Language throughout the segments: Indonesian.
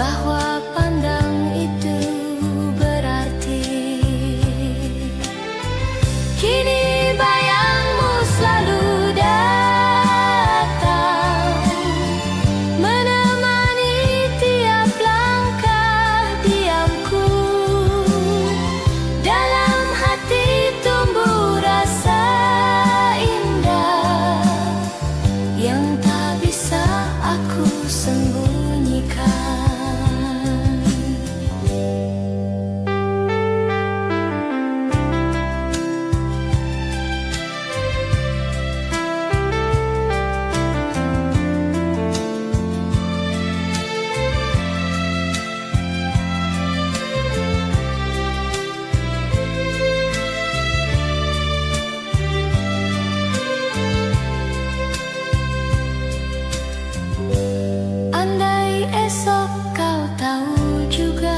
bahwa pandang itu berarti. Kini bayangmu selalu datang, menemani tiap langkah diamku. Dalam hati tumbuh rasa indah yang tak bisa aku sembunyikan. Andai esok kau tahu juga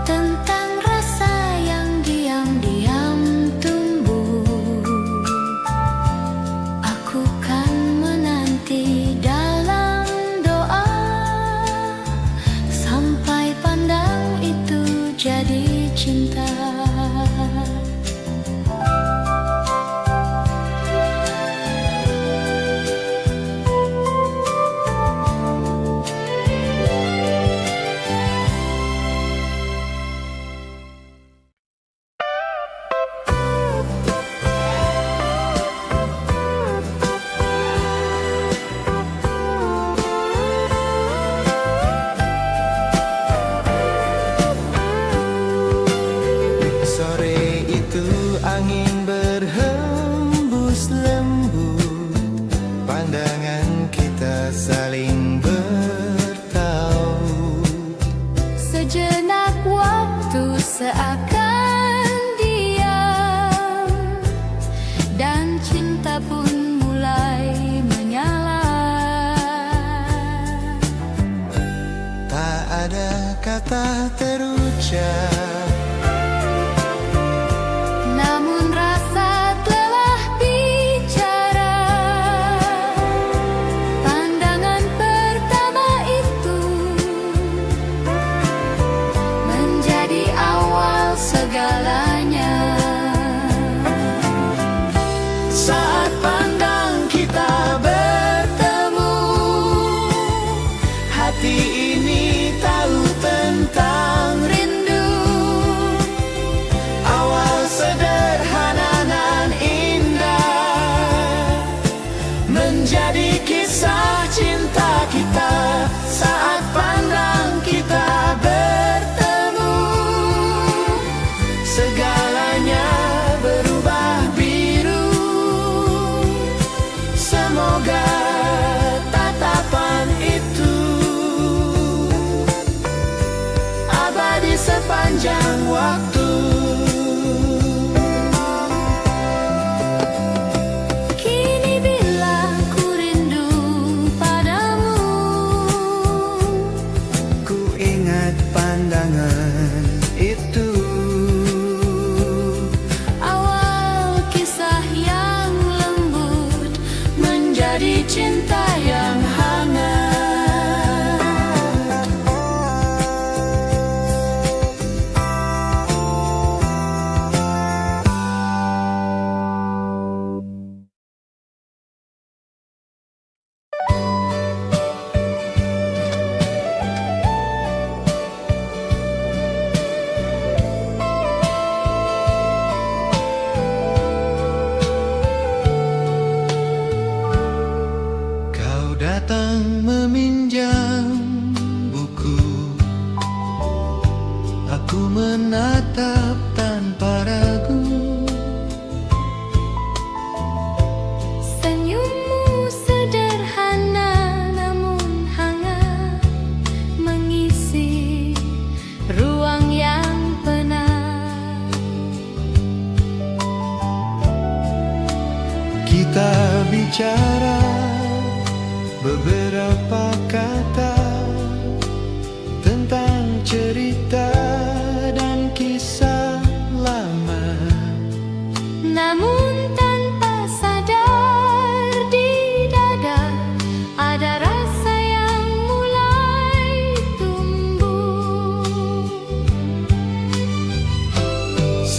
tentang rasa yang diam-diam tumbuh, aku kan menanti dalam doa sampai pandang itu jadi cinta. Sore itu angin berhembus lembut, pandangan kita saling bertaut. Sejenak waktu seakan diam, dan cinta pun mulai menyala. Tak ada kata terucap, Namun rasa telah bicara. Pandangan pertama itu menjadi awal segalanya. saat pandang kita bertemu, hati ini tahu tentang rindu. Awal sederhana nan indah menjadi kisah cinta kita. Saat pandang kita bertemu, segalanya berubah biru. Semoga tatapan itu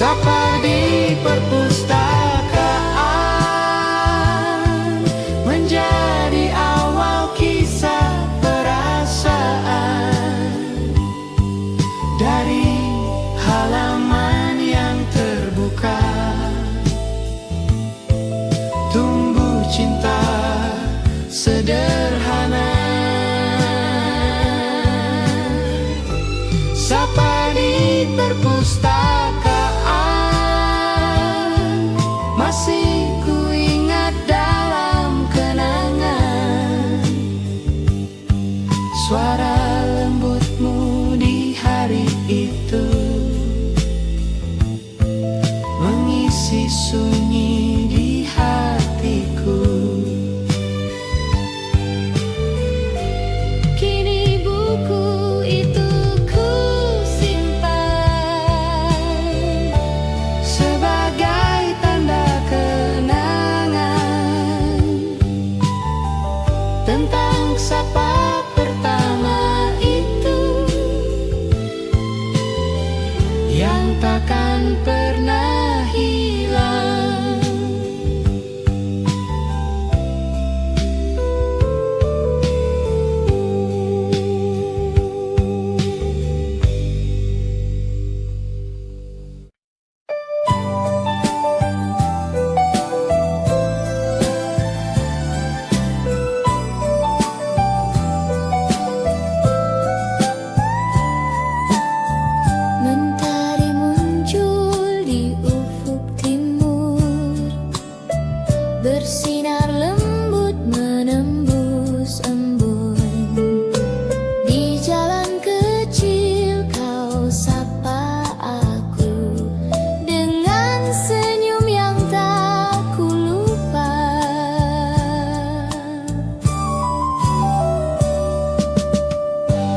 Sapa di perpustakaan menjadi awal kisah perasaan. Dari halaman yang terbuka tumbuh cinta sederhana. Sapa di perpustakaan masih ku ingat dalam kenangan suara lembutmu di hari itu mengisi sunyi di hatiku. Kini buku itu ku simpan Sebagai tanda kenangan tentang sapa pertama itu yang takkan pernah hilang. Mentari muncul di ufuk timur, bersinar lembut menembus embun. Di jalan kecil kau sapa aku dengan senyum yang tak ku lupa.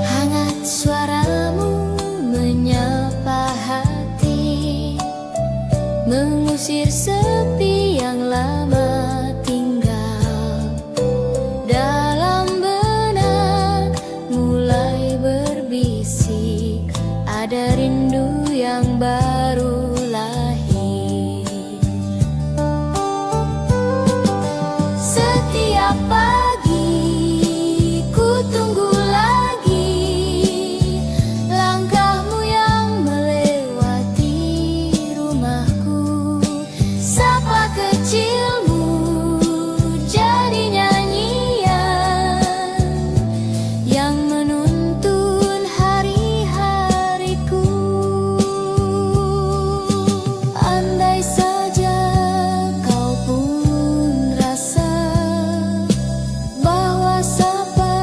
Hangat suaramu menyapa hati, mengusir sepi yang lama tinggal dalam benak. Mulai berbisik, ada rindu yang baru lahir. Setiap pagi ku tunggu lagi langkahmu yang melewati rumahku. Sapa kecilmu jadi nyanyian yang menuntun hari-hariku. Andai saja kau pun rasa bahwa sapa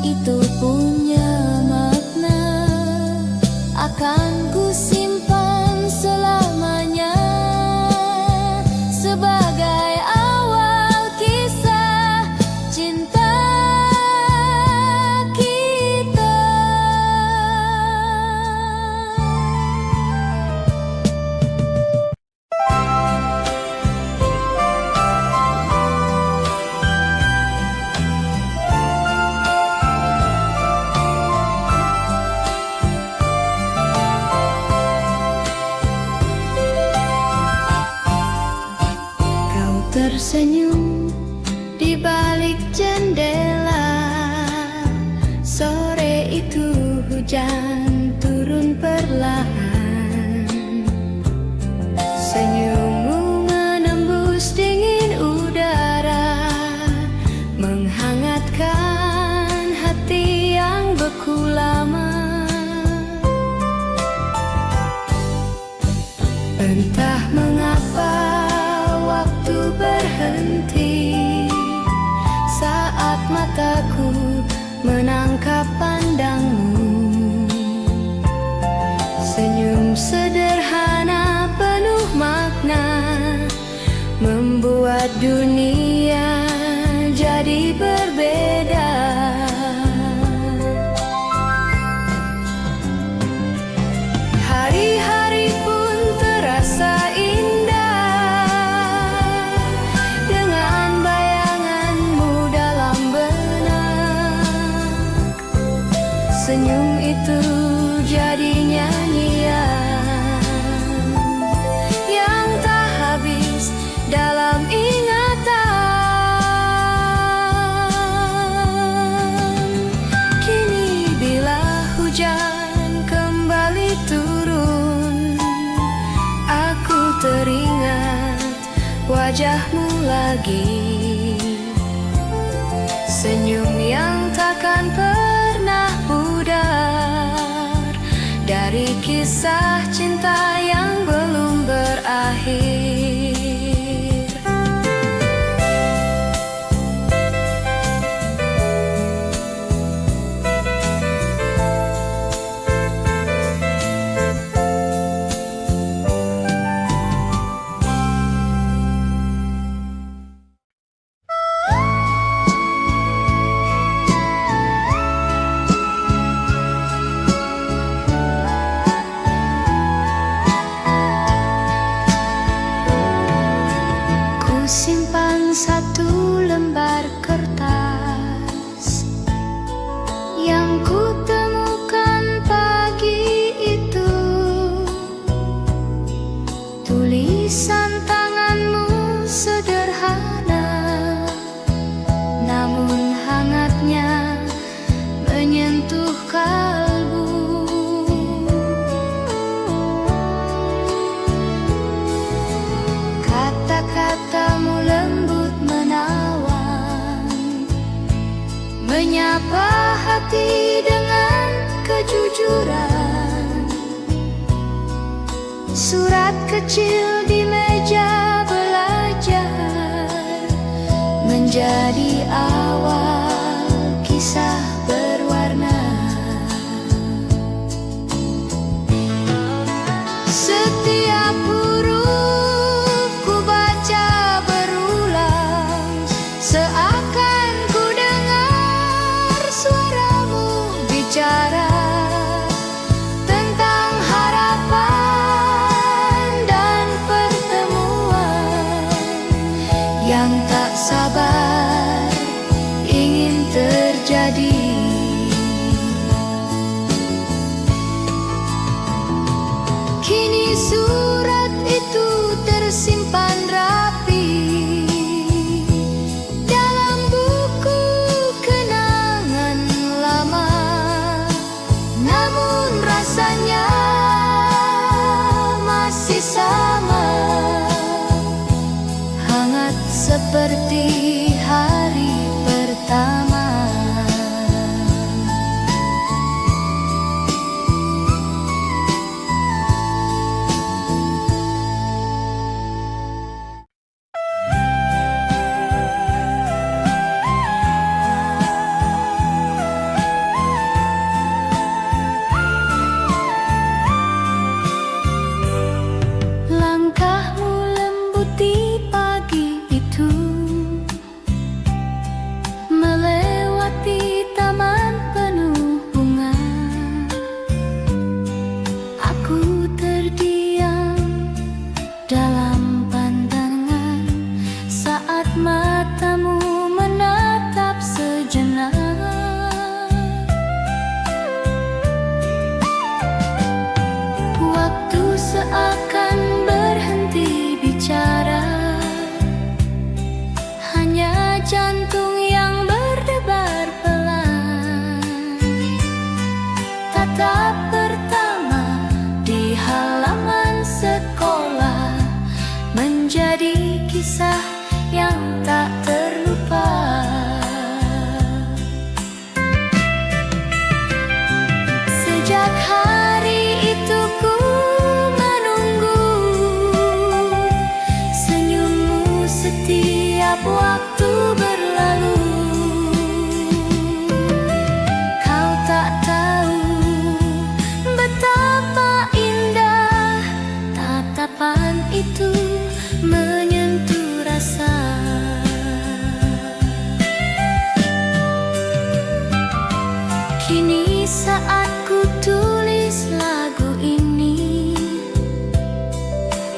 itu punya makna, akan ku simpan selamanya sebagai awal kisah cinta kita. Kau tersenyum di balik jendela. Sore itu hujan turun perlahan. Senyummu menembus dingin udara, menghangatkan hati yang beku lama. Entah mengapa waktu berhenti saat mataku menangkap pandangmu. Senyum sederhana penuh makna, membuat dunia jadi berbeda. Hari-hari pun terasa indah dengan bayanganmu dalam benak. Senyum itu jadi nyanyian wajahmu lagi, senyum yang takkan pernah pudar dari kisah cinta yang belum berakhir. Simpan satu lembar kertas yang ku temukan pagi itu. Tulisan tanganmu sederhana, namun hangatnya menyentuh kalbu. Kata-katamu lembut menawan, menyapa hati dengan kejujuran. Surat kecil di meja belajar menjadi awal kisah berwarna. Setiap huruf ku baca berulang, seakan ku dengar suaramu bicara tentang harapan dan pertemuan yang tak sabar ingin terjadi. Kini surat itu tersimpan rapi dalam buku kenangan lama, namun rasanya masih sama, hangat seperti hari pertama. Langkahmu lembut di pagi itu, melewati taman penuh bunga. Aku terdiam dalam pandangan saat matamu menatap sejenak. Waktu seakan berhenti bicara, hanya jantung yang berdebar pelan. Tatap pertama di halaman sekolah menjadi kisah yang tak terlupa. Sejak hari itu ku menunggu senyummu setiap waktu berlalu. Kau tak tahu betapa indah tatapan itu menyentuh rasa. Kini saat ku tulis lagu ini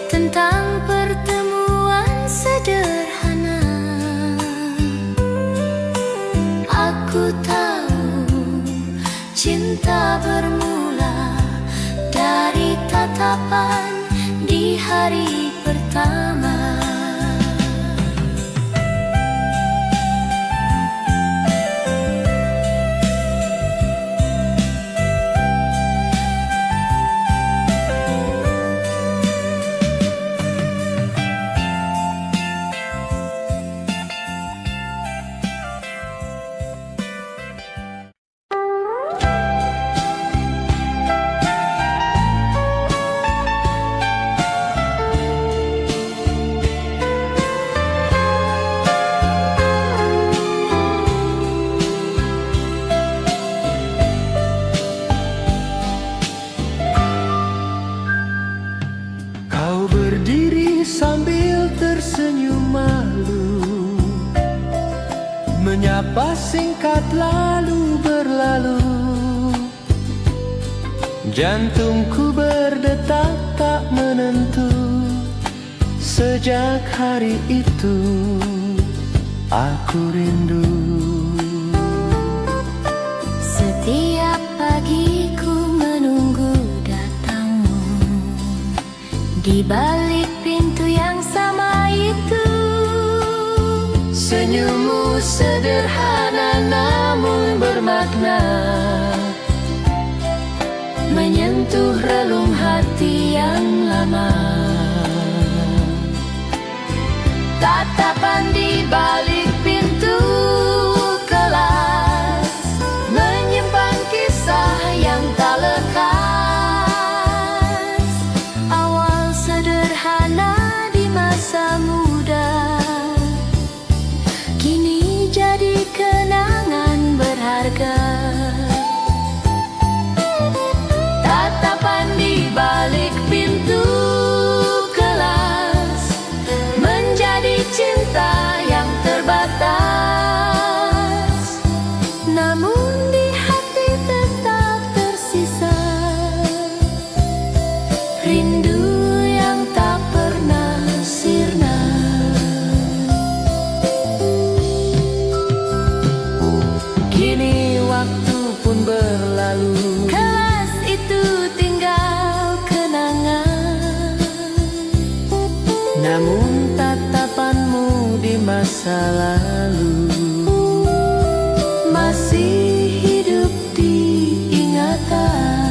tentang pertemuan sederhana, aku tahu cinta bermula dari tatapan di hari pertama. lalu berlalu, jantungku berdetak tak menentu. Sejak hari itu aku rindu. Setiap pagi ku menunggu datangmu di balik pintu yang sama itu. Senyummu sederhana namun bermakna, menyentuh relung hati yang lama. Tatapan di balik pintu kelas menyimpan kisah yang tak lekas. Awal sederhana di masa muda, kini jadi kenangan berharga. Tatapan di balik pintu kelas menjadi cinta yang terbatas, namun di hati tetap tersisa rindu yang tak pernah sirna. kini waktu pun berlalu, Kelas itu tinggal kenangan, namun tatapanmu di masa lalu masih hidup di ingatan.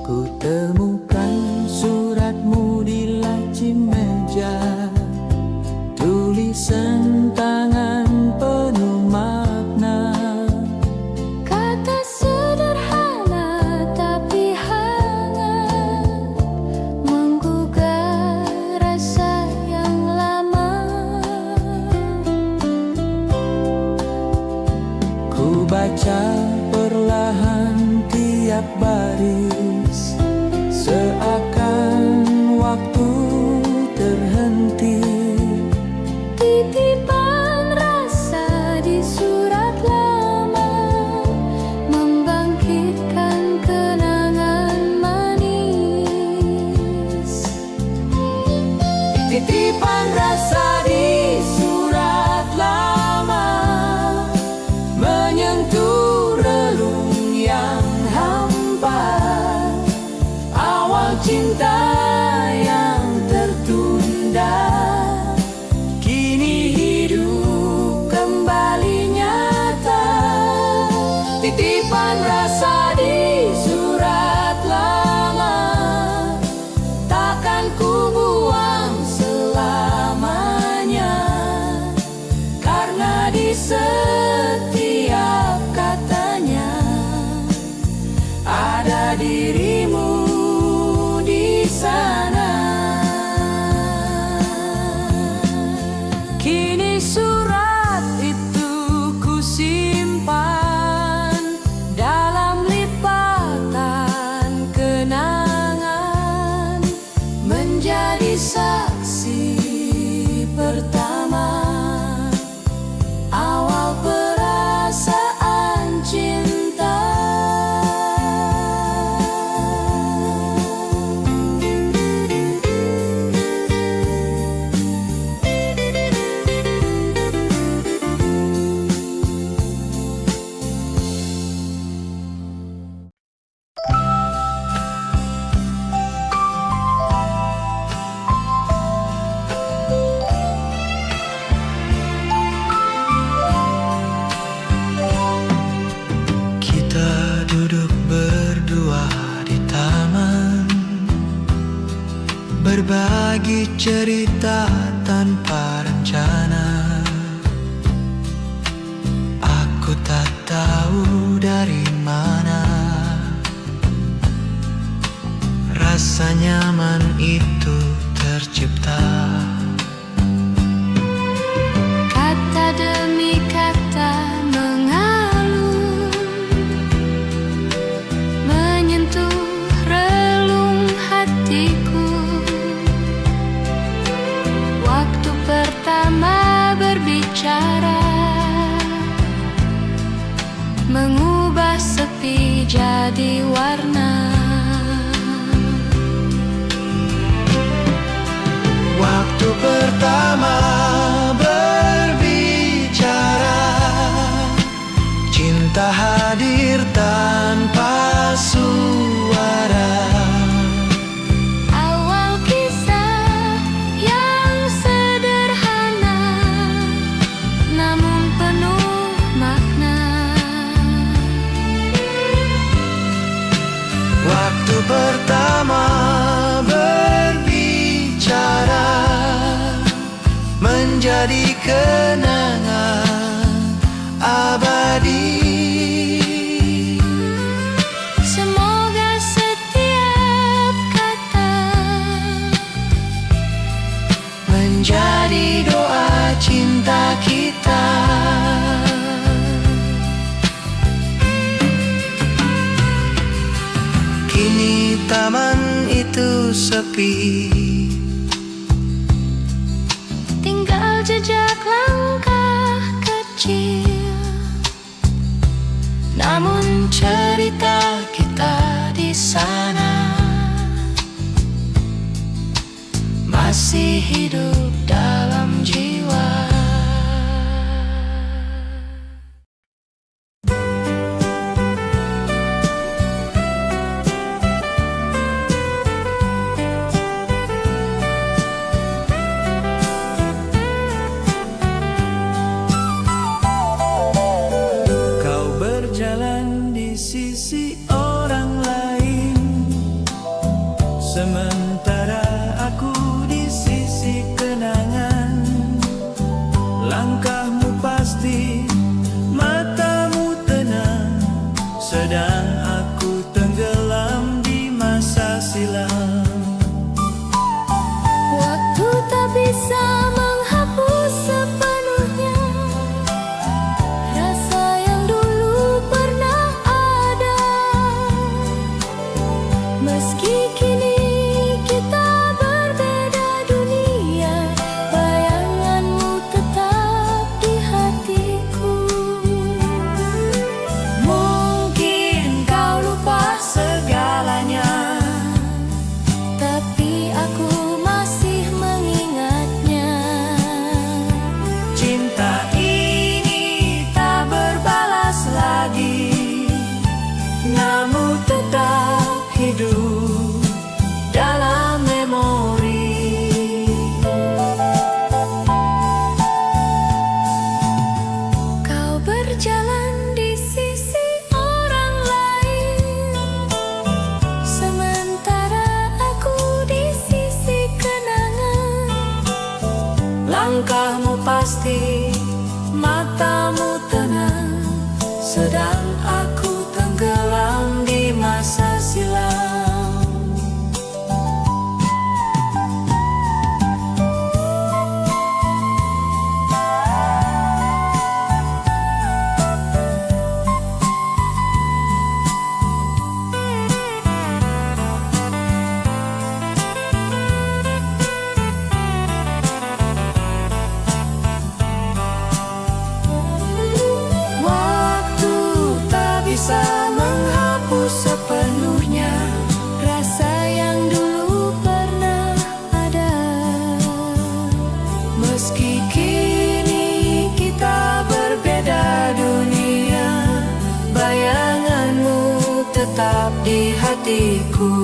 Ku temukan suratmu di laci meja, tulisan tangan penuh makna. Kata sederhana tapi hangat, menggugah rasa yang lama. Ku baca perlahan tiap baris, seakan waktu terhenti. Titipan rasa di surat lama membangkitkan kenangan manis. Titipan rasa di surat lama menyentuh relung yang hampa. Awal cinta yang tertunda kini hidup kembali nyata. Titipan rasa di surat lama takkan ku buang selamanya, karena di setiap katanya ada dirimu di sana. Kini surat itu ku simpan dalam lipatan kenangan, menjadi saksi pertama awal perasaan cinta. berbagi cerita tanpa rencana. mengubah sepi jadi warna. Waktu pertama berbicara, cinta hadir tanpa suara. Awal kisah yang sederhana, namun penuh makna. Waktu pertama berbicara, menjadi kenangan abadi. Semoga setiap kata menjadi doa cinta kita. Kini taman itu sepi, tinggal jejak langkah kecil, namun cerita kita di sana masih hidup dalam jiwa. kau berjalan di sisi orang lain, sementara aku di sisi kenangan. Langkahmu pasti, matamu tenang, sedang aku tenggelam di masa silam. Waktu tak bisa menghapus sepenuhnya rasa yang dulu pernah ada. Meski kini kita berbeda dunia, bayanganmu tetap di hatiku. Mungkin kau lupa segalanya, tapi aku masih mengingatnya. Cinta ini tak berbalas lagi, Namun tetap hidup dalam memori. kau berjalan di sisi orang lain, sementara aku di sisi kenangan. Langkahmu pasti, matamu tenang, sedang aku tenggelam di masa silam. Waktu tak bisa menghapus sepenuhnya Rasa yang dulu pernah ada. meski kini kita berbeda dunia, bayanganmu tetap di hatiku.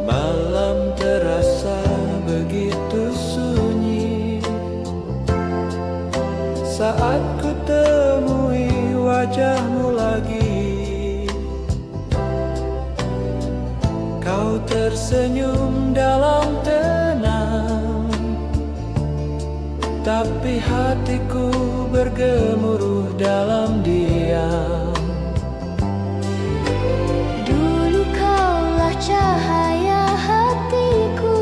Malam terasa begitu sunyi saat ku temui wajahmu lagi. Kau tersenyum dalam tenang, tapi hatiku bergemuruh dalam diam. Dulu kaulah cahaya hatiku,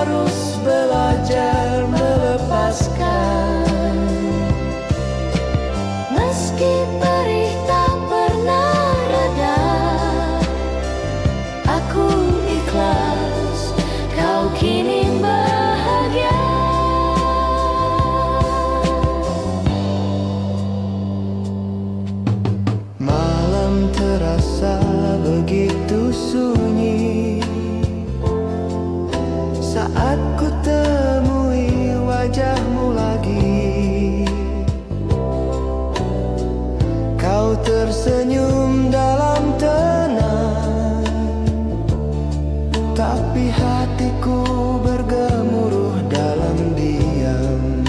harus belajar melepaskan. Meski perih tak pernah reda, aku ikhlas kau kini bahagia. Malam terasa begitu sunyi saat ku temui wajahmu lagi. Kau tersenyum dalam tenang, tapi hatiku bergemuruh dalam diam.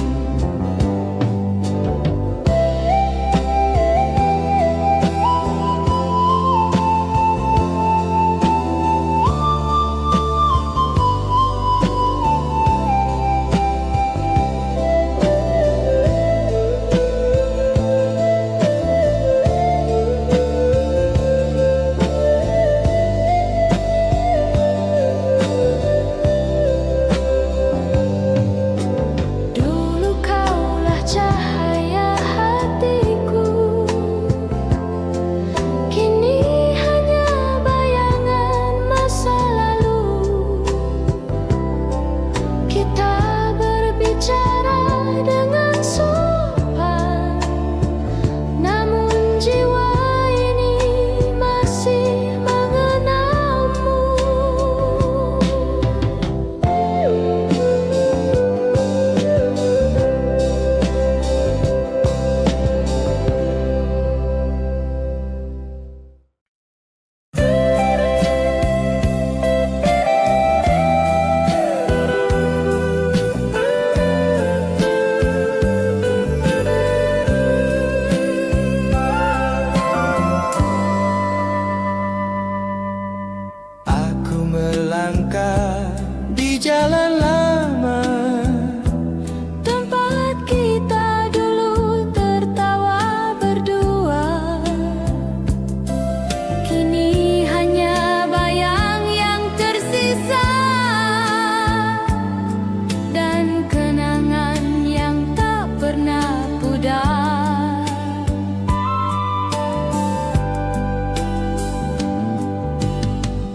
Dulu kaulah cahaya hatiku, kini hanya bayangan masa lalu. Kita berbicara dengan sopan, namun jiwa ini masih mengenalmu. Aku melangkah di jalan lama, Tempat kita dulu tertawa berdua, kini hanya bayang yang tersisa dan kenangan yang tak pernah pudar.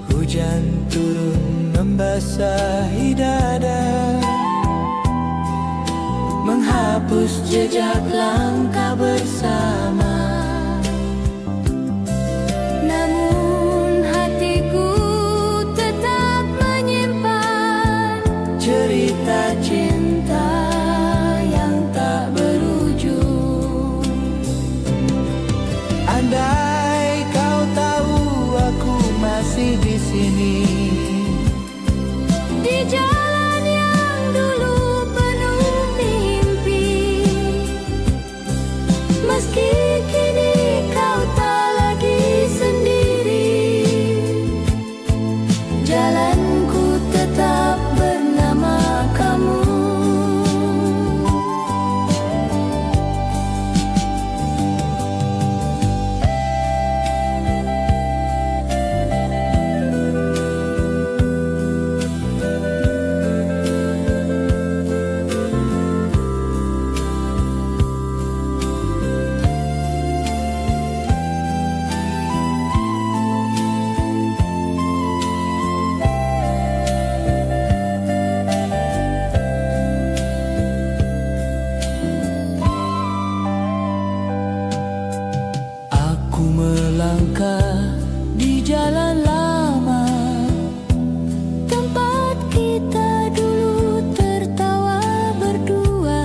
hujan turun membasahi dada, menghapus jejak langkah bersama. Namun hatiku tetap menyimpan Cerita cinta yang tak berujung. andai kau tahu aku masih di sini, Di jalan yang dulu penuh mimpi, meski kini kau tak lagi sendiri, jalanku tetap bernama kamu. aku melangkah di jalan lama, Tempat kita dulu tertawa berdua,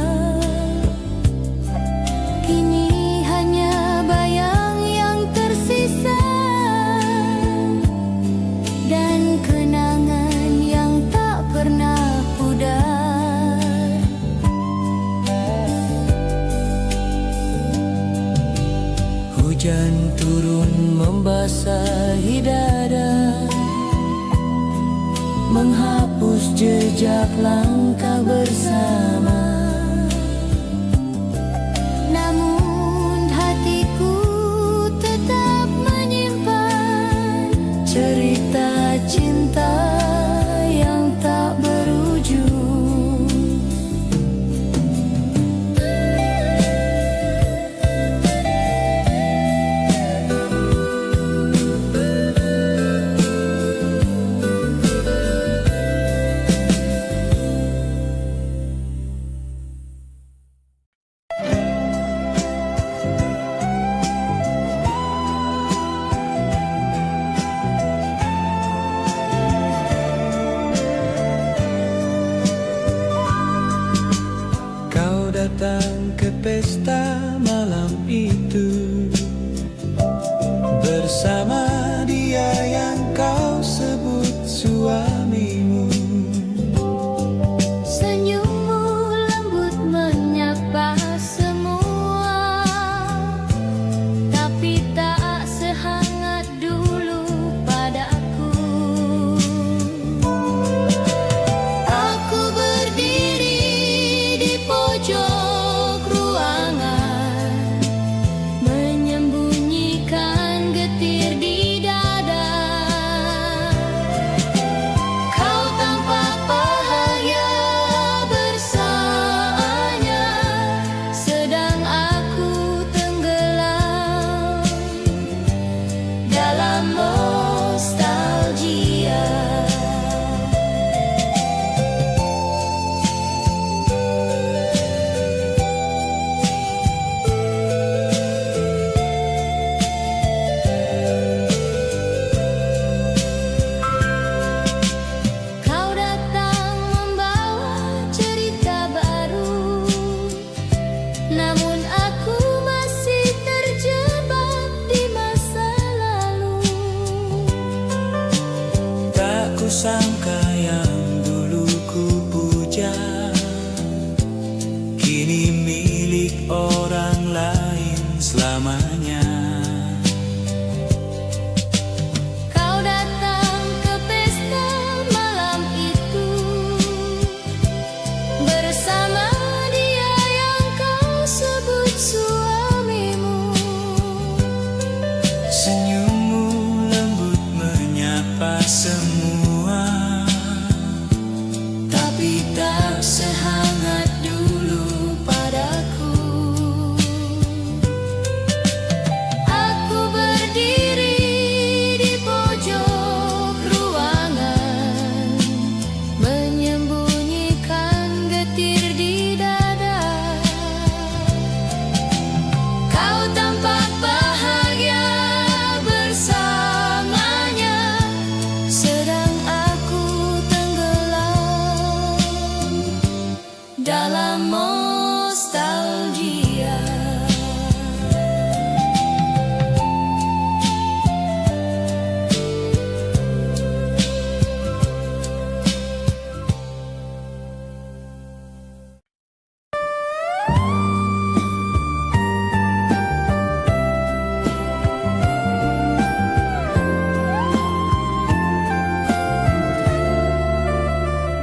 kini hanya bayang yang tersisa dan kenangan yang tak pernah pudar. hujan turun membasahi dada, menghapus jejak langkah bersama. Namun hatiku tetap menyimpan Cerita cinta yang tak berujung. ku sangka yang dulu ku puja kini milik orang lain selamanya. Kau datang ke pesta malam itu bersama dia yang kau sebut suamimu. Senyummu lembut menyapa semua, Tapi tak sehangat dulu padaku. Aku berdiri di pojok ruangan, menyembunyikan getir di dada. Kau tampak bahagia bersamanya, sedang aku tenggelam dalam nostalgia.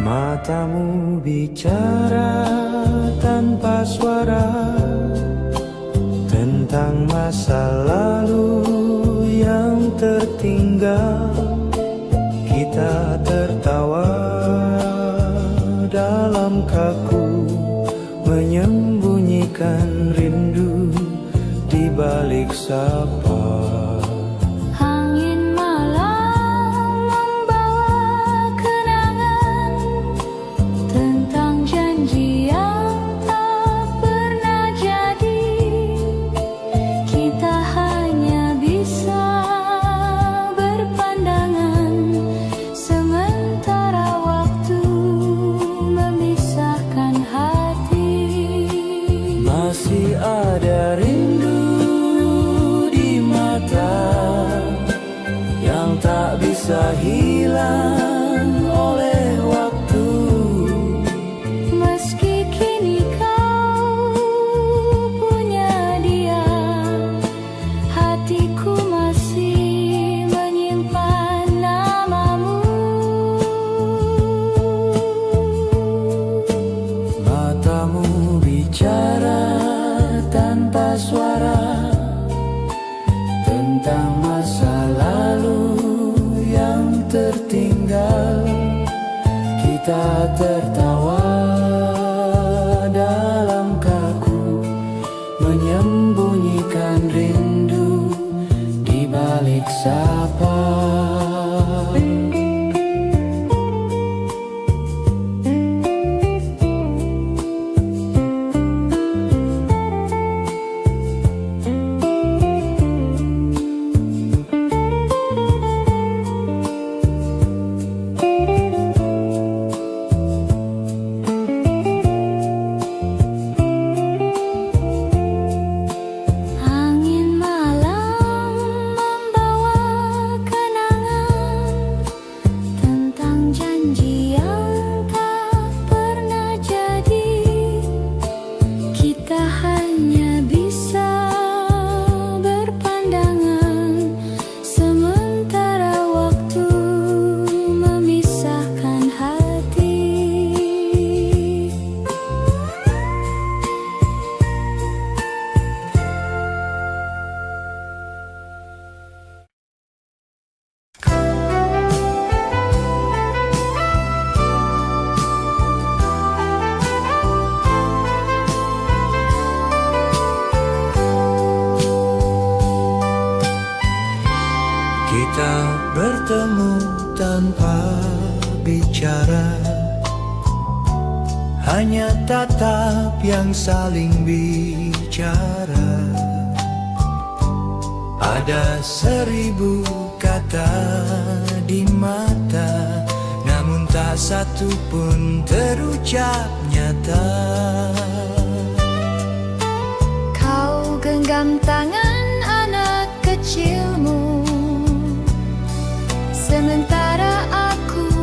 matamu bicara tanpa suara tentang masa lalu yang tertinggal. Kita tertawa dalam kaku, menyembunyikan rindu di balik sapa. Angin malam membawa kenangan tentang janji yang tak pernah jadi. Kita hanya bisa berpandangan, sementara waktu memisahkan hati. Masih ada rindu di mata yang tak bisa hilang oleh waktu. Meski kini kau punya dia, hatiku masih menyimpan namamu. Matamu bicara tanpa suara tentang masa lalu yang tertinggal. Kita tertawa dalam kaku, menyembunyikan rindu di balik sapa. Angin malam membawa kenangan tentang janji yang tak pernah jadi. Kita hanya bisa berpandangan, sementara waktu memisahkan hati. Kita bertemu tanpa bicara, hanya tatap yang saling bicara. Ada 1000 kata di mata, namun tak satu pun terucap nyata. Kau genggam tangan anak kecilmu, sementara aku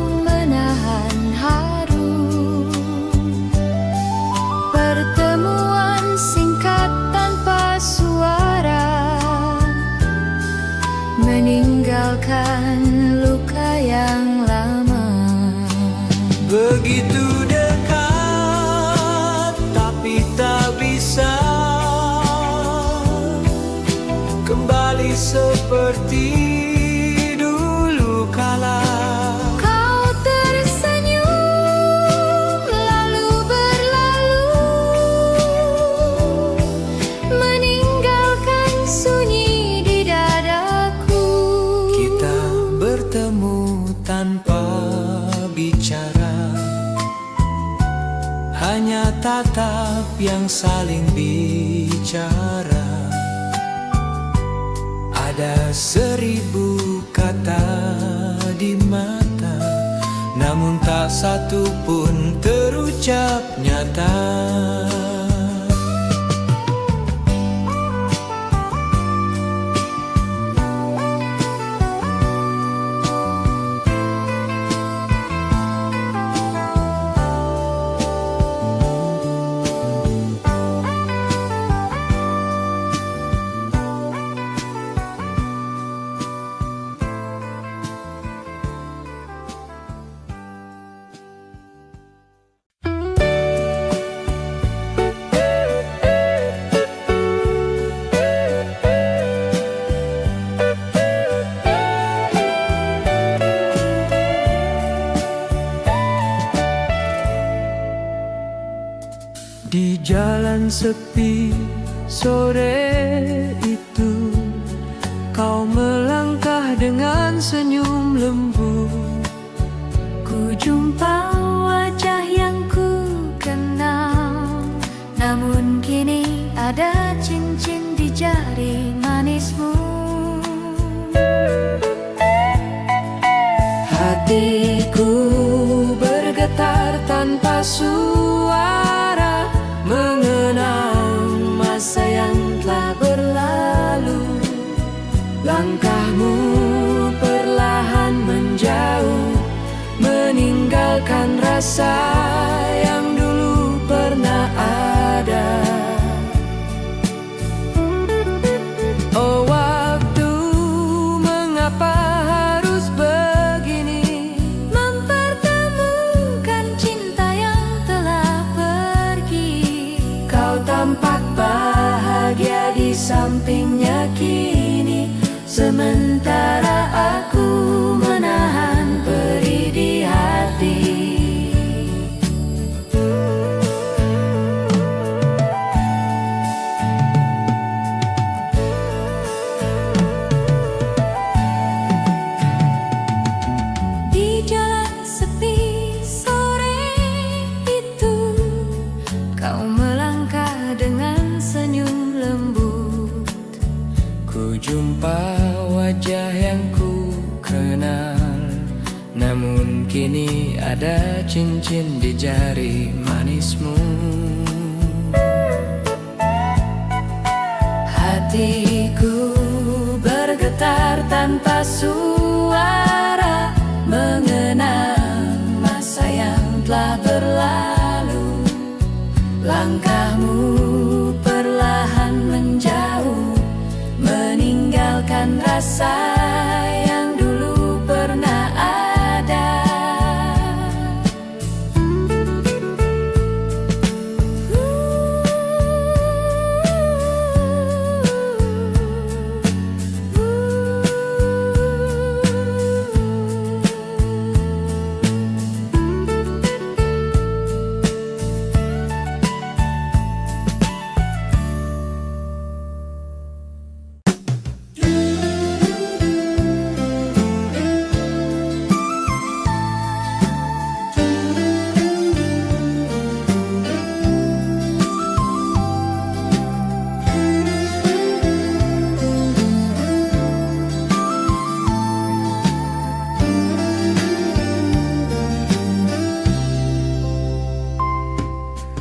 tanpa bicara, hanya tatap yang saling bicara. Ada 1000 kata di mata, namun tak satu pun terucap nyata. Di jalan sepi sore itu, kau melangkah dengan senyum lembut. Ku jumpa wajah yang ku kenal, namun kini ada cincin di jari manismu. Hatiku bergetar tanpa suara, mengenang masa yang telah berlalu. Langkahmu perlahan menjauh, meninggalkan rasa yang dulu pernah ada. Oh waktu, mengapa harus begini, mempertemukan cinta yang telah pergi. kau tampak bahagia di sampingnya kini, sementara aku menahan perih di hati. Di jalan sepi sore itu, kau melangkah dengan senyum lembut. Ku jumpa wajah yang ku kenal, namun kini ada cincin di jari manismu. Hatiku bergetar tanpa suara, mengenang masa yang telah berlalu. Langkahmu perlahan menjauh, meninggalkan rasa yang dulu pernah ada.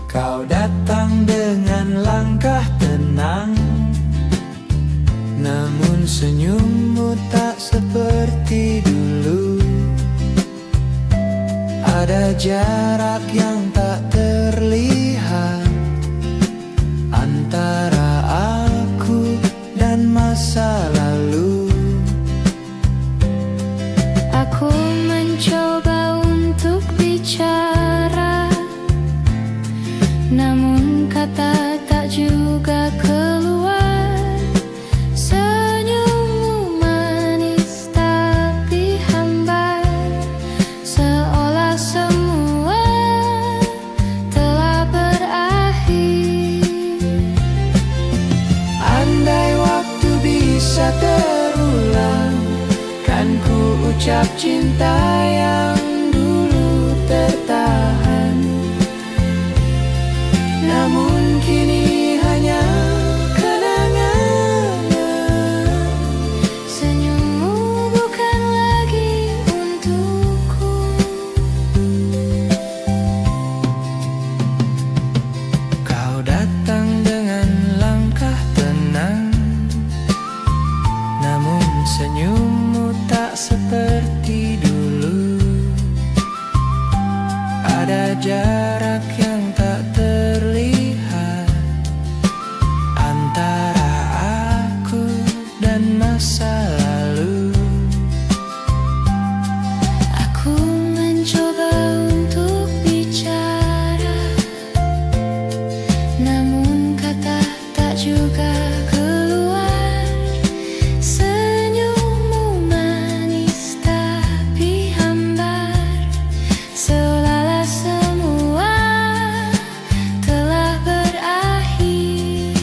Kau datang dengan langkah tenang, namun senyummu tak seperti dulu. Ada jarak yang tak terlihat antara aku dan masa lalu. Aku mencoba untuk bicara, namun kata tak juga keluar. Senyummu manis tapi hambar, seolah semua jarak yang tak terlihat antara aku dan masa lalu. Aku mencoba untuk bicara, namun kata tak juga keluar. Senyummu manis tapi hambar, seolah-olah semua telah berakhir.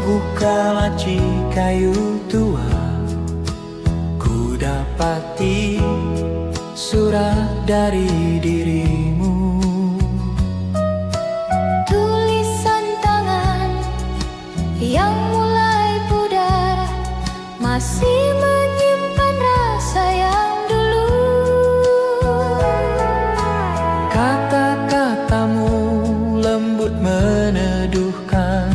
Buka laci kayu tua, ku dapati surat dari dirimu. Tulisan tangan yang mulai pudar masih menyimpan rasa yang dulu. Kata-katamu lembut meneduhkan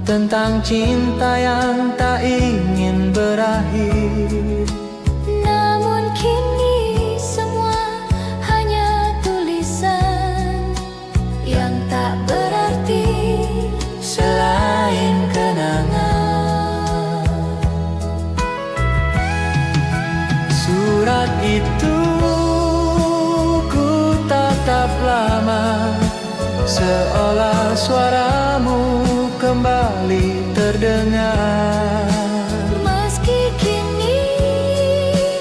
tentang cinta yang tak ingin berakhir. Namun kini semua hanya tulisan yang tak berarti selain kenangan. Surat itu ku tatap lama, seolah suaramu kembali terdengar. meski kini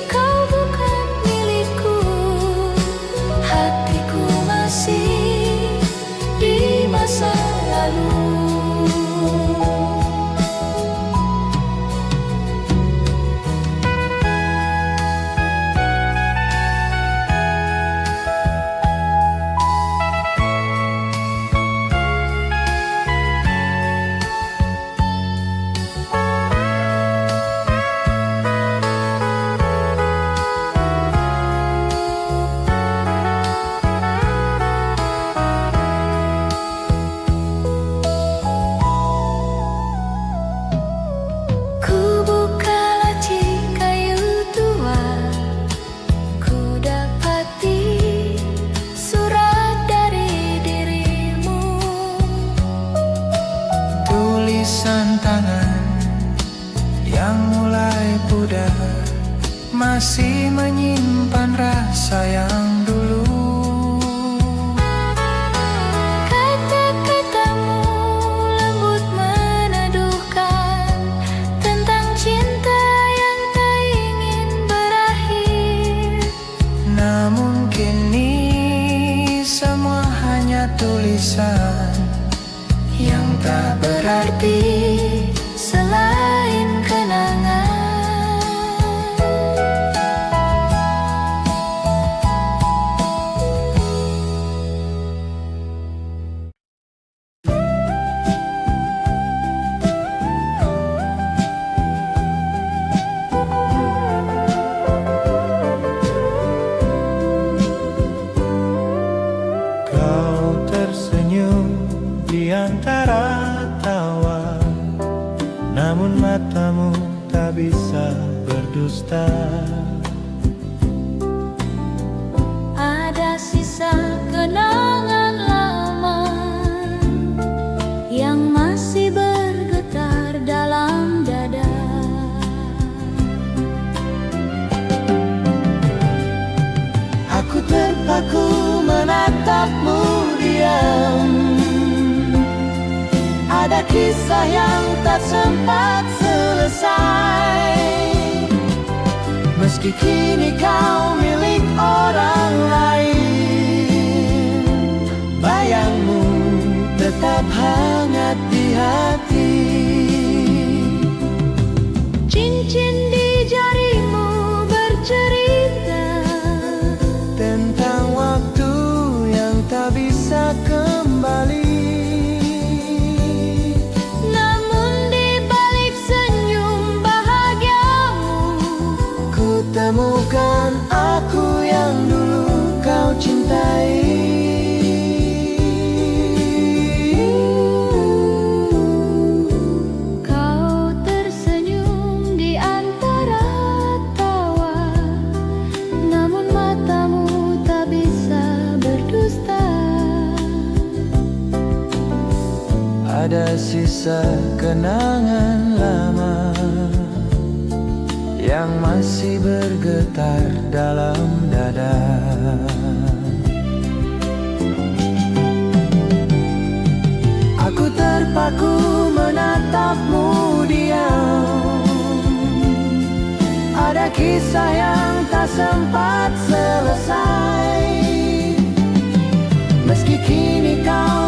kau bukan milikku, hatiku masih di masa lalu. Tulisan tangan yang mulai pudar masih menyimpan rasa yang dulu. Kata-katamu lembut meneduhkan tentang cinta yang tak ingin berakhir. Namun kini semua hanya tulisan yang tak berarti Selain kenangan. Kau tersenyum di antara tawa, namun matamu tak bisa berdusta. Ada sisa kenangan lama yang masih bergetar dalam dada. Aku terpaku menatapmu diam, kisah yang tak sempat selesai. Meski kini kau milik orang lain, bayangmu tetap hangat di hati. Cincin di jarimu bercerita Tentang waktu yang tak bisa kembali. Namun di balik senyum bahagiamu, Ku temukan aku yang dulu kau cintai. kau tersenyum di antara tawa, namun matamu tak bisa berdusta. Ada sisa kenangan lama yang masih bergetar dalam dada. Aku terpaku menatapmu diam. Ada kisah yang tak sempat selesai. Meski kini kau